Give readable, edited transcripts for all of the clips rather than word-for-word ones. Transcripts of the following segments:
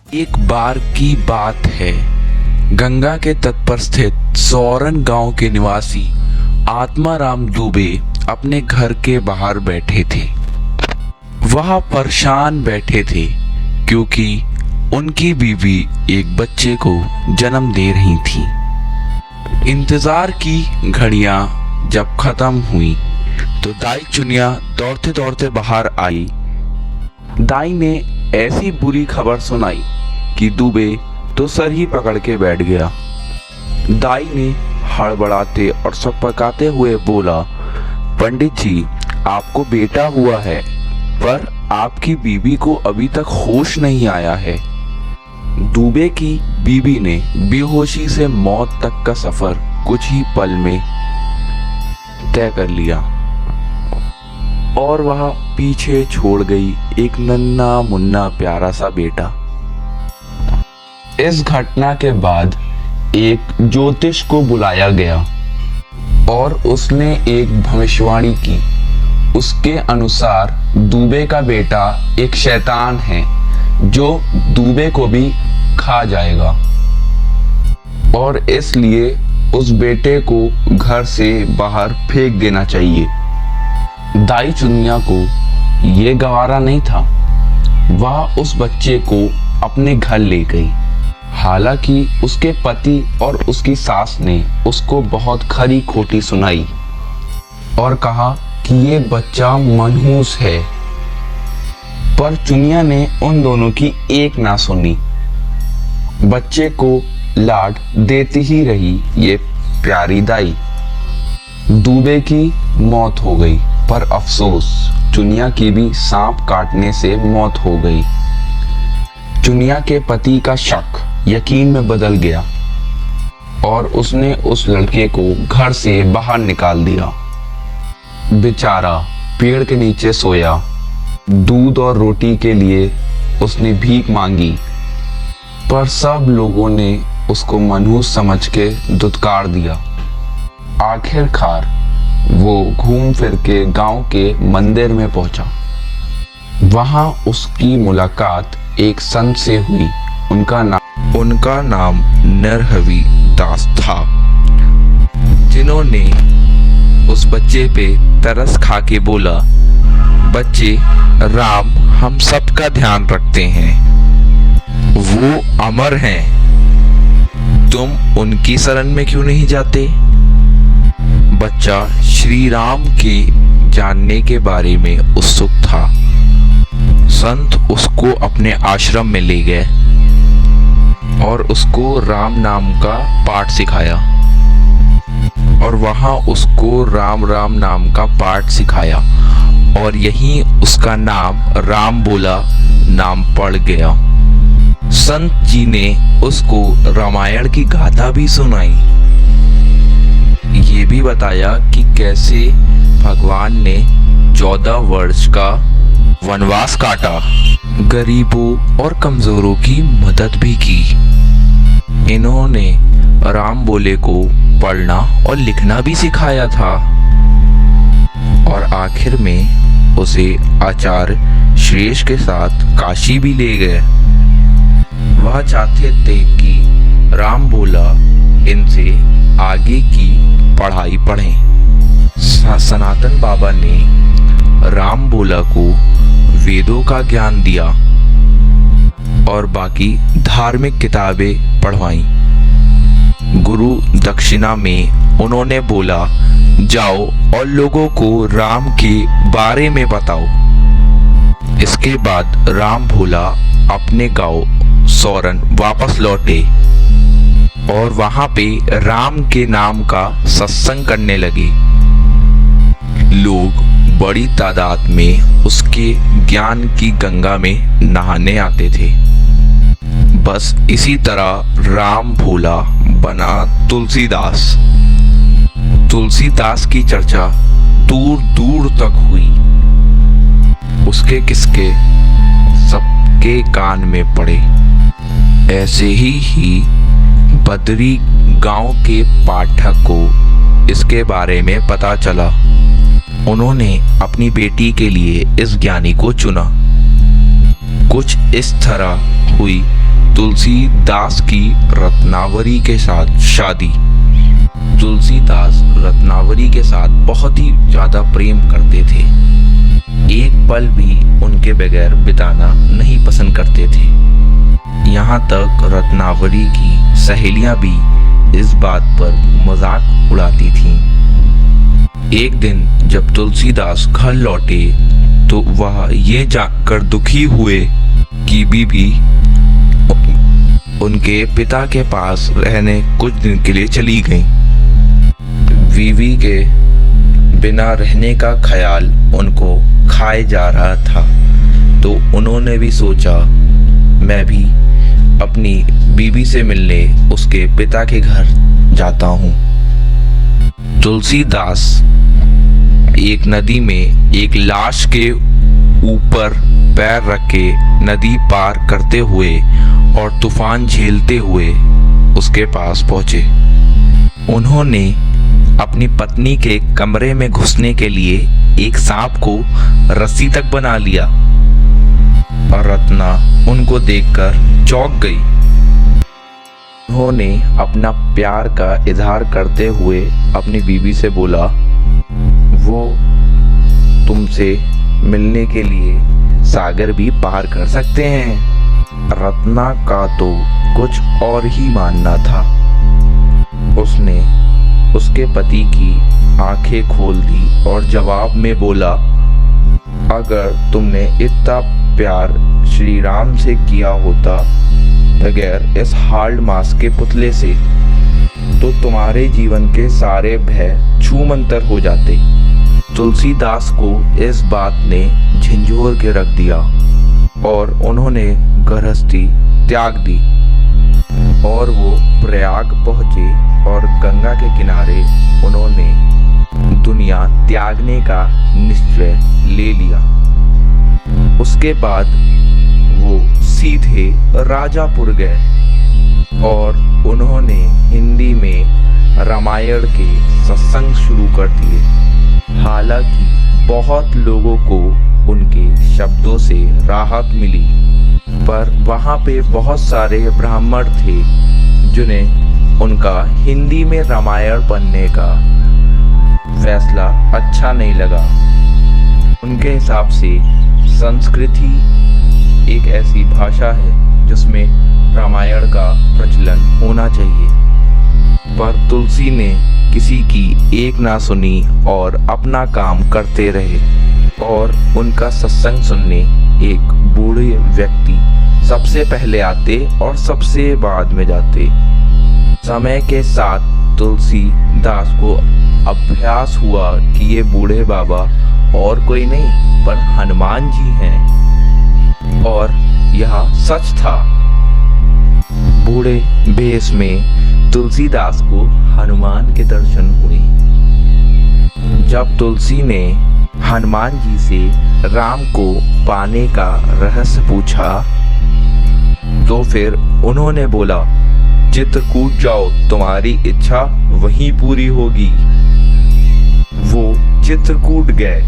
एक बार की बात है, गंगा के तट पर स्थित सोरन गांव के निवासी आत्माराम दुबे अपने घर के बाहर बैठे थे। वह परेशान बैठे थे क्योंकि उनकी बीवी एक बच्चे को जन्म दे रही थी। इंतजार की घड़ियां जब खत्म हुई तो दाई चुनिया दौड़ते दौड़ते बाहर आई। दाई ने ऐसी बुरी खबर सुनाई कि दुबे तो सर ही पकड़ के बैठ गया। दाई ने हड़बड़ाते और सकपकाते हुए बोला, पंडित जी, आपको बेटा हुआ है, पर आपकी बीवी को अभी तक होश नहीं आया है। दुबे की बीवी ने बेहोशी से मौत तक का सफर कुछ ही पल में तय कर लिया और वह पीछे छोड़ गई एक नन्हा मुन्ना प्यारा सा बेटा। इस घटना के बाद एक ज्योतिष को बुलाया गया और उसने एक भविष्यवाणी की। उसके अनुसार दुबे का बेटा एक शैतान है जो दुबे को भी खा जाएगा और इसलिए उस बेटे को घर से बाहर फेंक देना चाहिए। दाई चुनिया को यह गवारा नहीं था। वह उस बच्चे को अपने घर ले गई। हालांकि उसके पति और उसकी सास ने उसको बहुत खरी खोटी सुनाई और कहा कि ये बच्चा मनहूस है, पर चुनिया ने उन दोनों की एक ना सुनी। बच्चे को लाड देती ही रही ये प्यारी दाई। दुबे की मौत हो गई, पर अफसोस, चुनिया की भी सांप काटने से मौत हो गई। चुनिया के पति का शक यकीन में बदल गया और उसने उस लड़के को घर से बाहर निकाल दिया। बेचारा पेड़ के नीचे सोया। दूध और रोटी के लिए उसने भीख मांगी, पर सब लोगों ने उसको मनहूस समझ के धुतकार दिया। आखिरकार वो घूम फिर के गांव के मंदिर में पहुंचा। वहां उसकी मुलाकात एक संत से हुई। उनका नाम नरहरि दास था, जिन्होंने उस बच्चे पे तरस खा के बोला, बच्चे, राम हम सबका ध्यान रखते हैं, वो अमर हैं, तुम उनकी शरण में क्यों नहीं जाते? बच्चा श्री राम के जानने के बारे में उत्सुक था। संत उसको अपने आश्रम में ले गए और उसको राम नाम का पाठ सिखाया और वहां उसको राम राम नाम का पाठ सिखाया और यहीं उसका नाम राम बोला नाम पड़ गया। संत जी ने उसको रामायण की गाथा भी सुनाई। ये भी बताया कि कैसे भगवान ने 14 वर्ष का वनवास काटा, गरीबों और कमजोरों की मदद भी की। इन्होंने राम बोले को पढ़ना और लिखना भी सिखाया था और आखिर में उसे आचार्य श्रेष्ठ के साथ काशी भी ले गए। वह चाहते थे कि राम बोला इनसे आगे की पढ़ाई पढ़ें। सनातन बाबा ने राम बोला को वेदों का ज्ञान दिया और बाकी धार्मिक किताबें पढ़वाई। गुरु दक्षिणा में उन्होंने बोला, जाओ और लोगों को राम के बारे में बताओ। इसके बाद राम भोला अपने गांव सोरन वापस लौटे और वहां पे राम के नाम का सत्संग करने लगे। लोग बड़ी तादाद में उसके ज्ञान की गंगा में नहाने आते थे। बस इसी तरह राम भोला बना तुलसीदास। तुलसीदास की चर्चा दूर दूर तक हुई। उसके किस्से सबके कान में पड़े। ऐसे ही बदरी गांव के पाठक को इसके बारे में पता चला। उन्होंने अपनी बेटी के लिए इस ज्ञानी को चुना। कुछ इस तरह हुई तुलसीदास की रत्नावली के साथ शादी। तुलसीदास रत्नावली के साथ बहुत ही ज्यादा प्रेम करते थे। एक पल भी उनके बगैर बिताना नहीं पसंद करते थे। यहाँ तक रत्नावली की सहेलियां भी इस बात पर मजाक उड़ाती थीं। एक दिन जब तुलसीदास घर लौटे तो वह ये जानकर दुखी हुए कि बीबी उनके पिता के पास रहने कुछ दिन के लिए चली गई। बीवी के बिना रहने का ख्याल उनको खाए जा रहा था, तो उन्होंने भी सोचा मैं भी अपनी बीवी से मिलने उसके पिता के घर जाता हूँ। तुलसीदास एक नदी में एक लाश के ऊपर पैर रख के नदी पार करते हुए और तूफान झेलते हुए उसके पास पहुंचे। उन्होंने अपनी पत्नी के कमरे में घुसने के लिए एक सांप को रस्सी तक बना लिया और रत्ना उनको देखकर चौंक गई। उन्होंने अपना प्यार का इजहार करते हुए अपनी बीवी से बोला, वो तुमसे मिलने के लिए सागर भी पार कर सकते हैं। रत्ना का तो कुछ और ही मानना था। उसने उसके पति की आंखें खोल दी और जवाब में बोला, अगर तुमने इतना प्यार श्री राम से किया होता बगैर इस हार्ड मास के पुतले से, तो तुम्हारे जीवन के सारे भय छूमंतर हो जाते। तुलसीदास को इस बात ने झंझोर के रख दिया और उन्होंने गृहस्थी त्याग दी और वो प्रयाग पहुंचे और गंगा के किनारे उन्होंने दुनिया त्यागने का निश्चय ले लिया। उसके बाद वो सीधे राजापुर गए और उन्होंने हिंदी में रामायण के सत्संग शुरू कर दिए। हालांकि बहुत लोगों को उनके शब्दों से राहत मिली, पर वहाँ पे बहुत सारे ब्राह्मण थे जिन्हें उनका हिंदी में रामायण पढ़ने का फैसला अच्छा नहीं लगा। उनके हिसाब से संस्कृति एक ऐसी भाषा है जिसमें रामायण का प्रचलन होना चाहिए, पर तुलसी ने किसी की एक ना सुनी और अपना काम करते रहे। और उनका सत्संग सुनने एक बूढ़े व्यक्ति सबसे पहले आते और सबसे बाद में जाते। समय के साथ तुलसीदास को अभ्यास हुआ कि ये बूढ़े बाबा और कोई नहीं पर हनुमान जी हैं, और यह सच था। बूढ़े भेष में तुलसीदास को हनुमान के दर्शन हुए। जब तुलसी ने हनुमान जी से राम को पाने का रहस्य पूछा तो फिर उन्होंने बोला, चित्रकूट जाओ, तुम्हारी इच्छा वहीं पूरी होगी। वो चित्रकूट गए।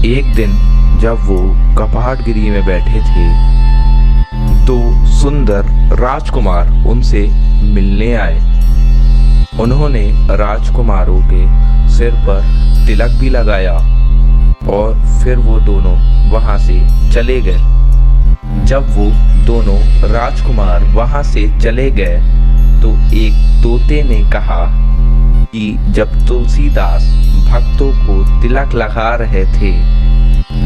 एक दिन जब वो कपाटगिरी में बैठे थे तो सुंदर राजकुमार उनसे मिलने आए। उन्होंने राजकुमारों के सिर पर तिलक भी लगाया और फिर वो दोनों वहां से चले गए। जब वो दोनों राजकुमार वहां से चले गए तो एक तोते ने कहा कि जब तुलसीदास भक्तों को तिलक लगा रहे थे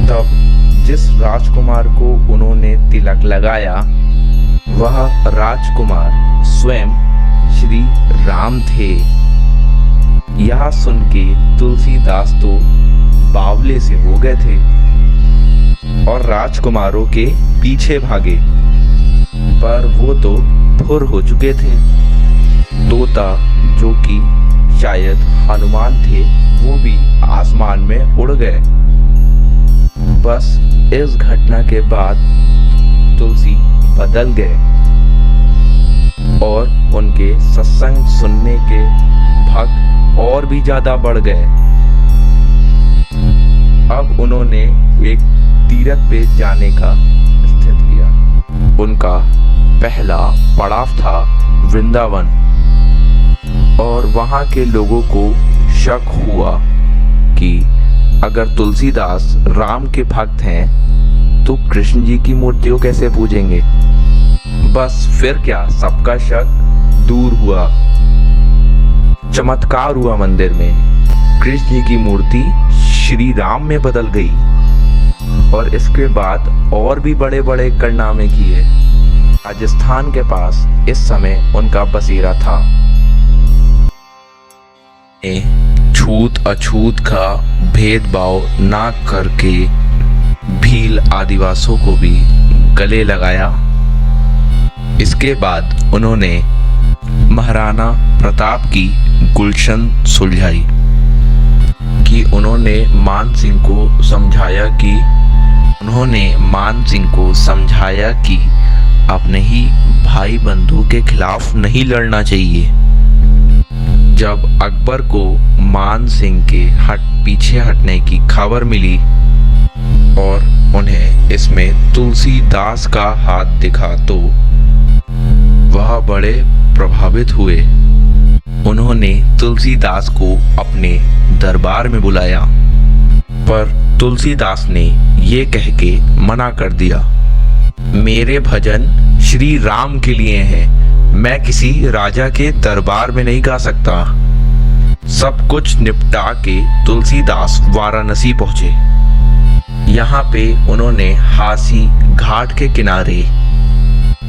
तब जिस राजकुमार को उन्होंने तिलक लगाया वह राजकुमार स्वयं श्री राम थे। यह सुन के तुलसीदास तो बावले से हो गए थे और राजकुमारों के पीछे भागे, पर वो तो फुर हो चुके थे। तोता, जो कि शायद हनुमान थे, वो भी आसमान में उड़ गए। बस इस घटना के बाद तुलसी बदल गए और उनके सत्संग सुनने के भक्त और भी ज्यादा बढ़ गए। अब उन्होंने एक तीर्थ पे जाने का स्थित किया। उनका पहला पड़ाव था वृंदावन, और वहां के लोगों को शक हुआ कि अगर तुलसीदास राम के भक्त हैं तो कृष्ण जी की मूर्ति को कैसे पूजेंगे। बस फिर क्या, सबका शक दूर हुआ। चमत्कार हुआ, मंदिर में कृष्ण जी की मूर्ति श्री राम में बदल गई, और इसके बाद और भी बड़े बड़े कारनामे किए। राजस्थान के पास इस समय उनका बसेरा था। छूत अछूत का भेदभाव ना करके भील आदिवासियों को भी गले लगाया। इसके बाद उन्होंने महाराणा प्रताप की गुलशन सुलझाई कि उन्होंने मान सिंह को समझाया कि अपने ही भाई बंधु के खिलाफ नहीं लड़ना चाहिए। जब अकबर को मान सिंह के पीछे हटने की खबर मिली और उन्हें इसमें तुलसीदास का हाथ दिखा तो वह बड़े प्रभावित हुए। उन्होंने तुलसीदास को अपने दरबार में बुलाया, पर तुलसीदास ने ये कह के मना कर दिया, मेरे भजन श्री राम के लिए हैं, मैं किसी राजा के दरबार में नहीं गा सकता। सब कुछ निपटा के तुलसीदास वाराणसी पहुंचे। यहाँ पे उन्होंने हासी घाट के किनारे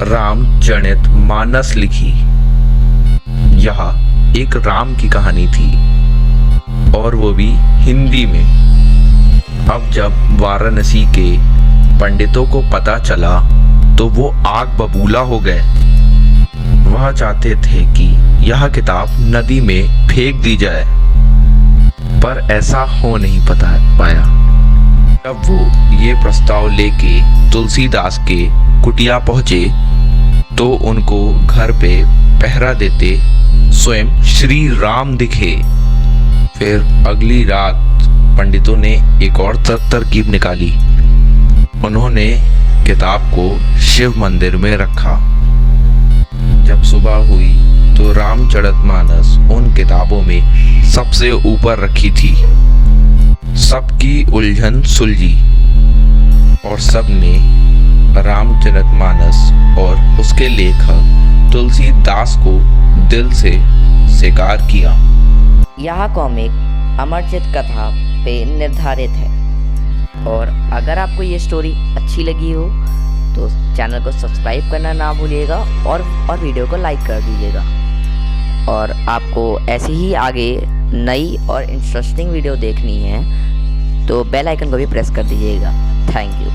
रामचरित मानस लिखी। यह एक राम की कहानी थी, और वो भी हिंदी में। अब जब वाराणसी के पंडितों को पता चला तो वो आग बबूला हो गए। वह चाहते थे कि यह किताब नदी में फेंक दी जाए, पर ऐसा हो नहीं पाया। जब वो ये प्रस्ताव लेके तुलसीदास के कुटिया पहुंचे तो उनको घर पे पहरा देते स्वयं श्री राम दिखे। फिर अगली रात पंडितों ने एक और तरकीब निकाली। उन्होंने किताब को शिव मंदिर में रखा। जब सुबह हुई तो रामचरितमानस उन किताबों में सबसे ऊपर रखी थी। सबकी उलझन सुलझी और सबने रामचरितमानस और उसके लेखक तुलसीदास को दिल से स्वीकार किया। यह कॉमिक अमरचित कथा पे निर्धारित है, और अगर आपको ये स्टोरी अच्छी लगी हो तो चैनल को सब्सक्राइब करना ना भूलिएगा, और वीडियो को लाइक कर दीजिएगा। और आपको ऐसी ही आगे नई और इंटरेस्टिंग वीडियो देखनी है तो बेल आइकन को भी प्रेस कर दीजिएगा। Thank you.